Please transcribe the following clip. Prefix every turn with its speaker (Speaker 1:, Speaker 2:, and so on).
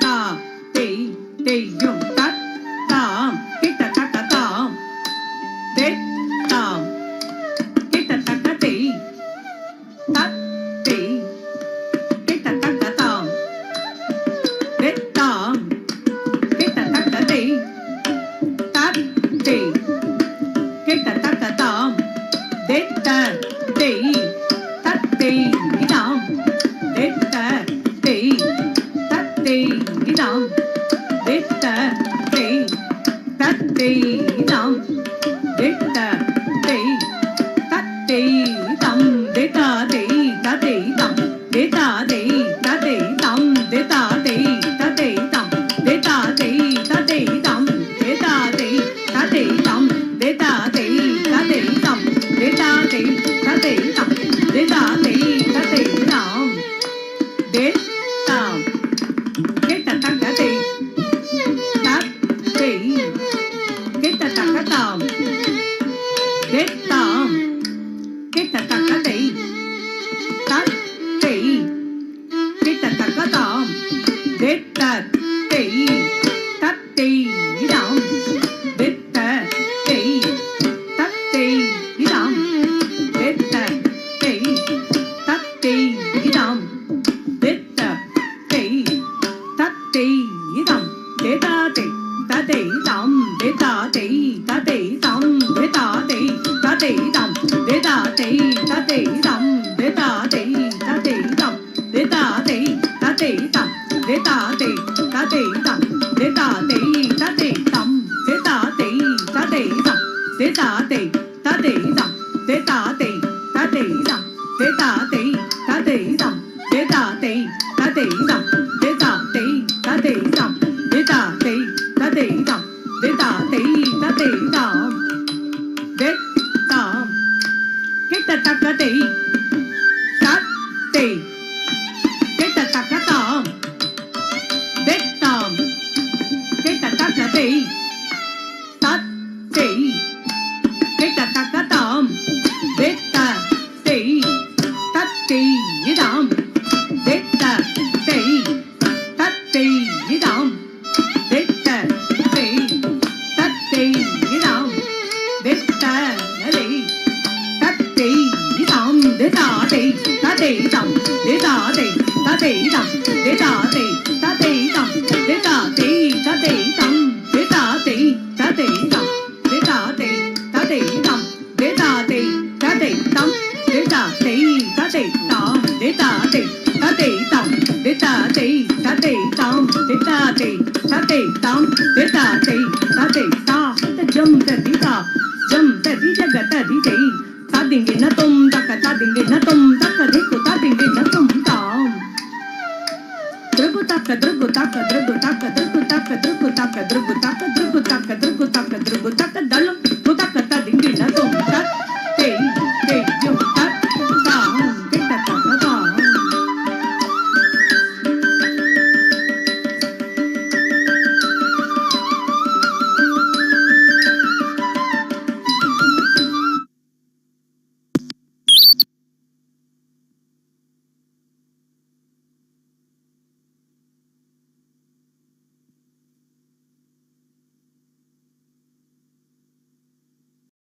Speaker 1: தா தெய் தெய்யும் தத் தாம் கிட்டத்தட்ட தாம் தெத் தாம் கிட்டத்தட்ட தெய் தத் தெய் கிட்டத்தட்ட தாம் தெத் தாம் கிட்டத்தட்ட தெய் தத் தெய் கிட்டத்தட்ட தாம் தெத்த தெய் தத் தெய் தாம் தெத்த தெய் தத் தெய் தாம் தெத்த தெய் தத் தெய் தாம் தெத்த தெய் தத் தெய் தாம் தெத்தா தெய் ததை தாம் தெத்தா தெய் ததை தாம் தெத்தா தெய் ததை தாம் தெத்தா தெய் ததை தாம் தெத்தா தெய் ததை தாம் தெத்தா தெய் ததை தாம் தெத்தா தெய் ததை தாம் தெத்தா தெய் ததை தாம் தெத்தாம் கிட்டத்தட்ட தெய் தத் தெய் கிட்டத்தட்ட தாம் தெத்தாம் கிட்டத்தட்ட தெய் தத் தெய் கிட்டத்தட்ட தாம் தெத்த தெய் தத் தெய் தாம் தெத்த தெய் தத் தெய் தாம் தெத்த தெய் தத் தெய் தாம் தெத்த தெய் தத் தெய் தாம் தெத்தா தெய் ததை தாம் தெத்தா தெய் ததை தாம் தெத்தா தெய் ததை தாம் தெத்தா தெய் ததை தாம் தெத்தா தெய் ததை தாம் தெத்தா தெய் ததை தாம் தெத்தா தெய் ததை தாம் தெத்தா தெய் ததை தாம் தெத்தா தெய் ததை தாம் தெத்தா தெய் ததை தாம் தெத்தா தெய் ததை தாம் தெத்தா தெய் ததை தாம் தெத்தா தெய் ததை தாம் தெத்தா தெய் ததை தாம் தெத்தா தெய் ததை தாம் தெத்தா தெய் ததை தாம் தெத்தாம் கிட்டத்தட்ட தெய் தத் தெய் கிட்டத்தட்ட தாம் தெத்தாம் கிட்டத்தட்ட தெய் தத் தெய் கிட்டத்தட்ட தாம் தெத்த தெய் தத் தெய் தாம் தெத்த தெய் தத் தெய் தாம் தெத்த தெய் தத் தெய் தாம் தெத்த தெய் தத் தெய் தாம் தெத்தா தெய் ததை தாம் தெத்தா தெய் ததை தாம் தெத்தா தெய் ததை தாம் தெத்தா தெய் ததை தாம் தெத்தா தெய் ததை தாம் தெத்தா தெய் ததை தாம் தெத்தா தெய் ததை தாம் தெத்தா தெய் ததை தாம் தெத்தா தெய் ததை தாம் தெத்தா தெய் ததை தாம் தெத்தா தெய் ததை தாம் தெத்தா தெய் ததை தா ஜம் ததி தா ஜம் ததி ஜகத் ததி தெய் தாதிங்கே ந தும் தக்க தாதிங்கே ந தும் தக்க திக்கு தாதிங்கே ந தும் தாம் திருகு தக்க திருகு தக்க திருகு தக்க திருகு தக்க திருகு தக்க திருகு தக்க திருகு தக்க திருகு தக்க திருகு தக்க தலம்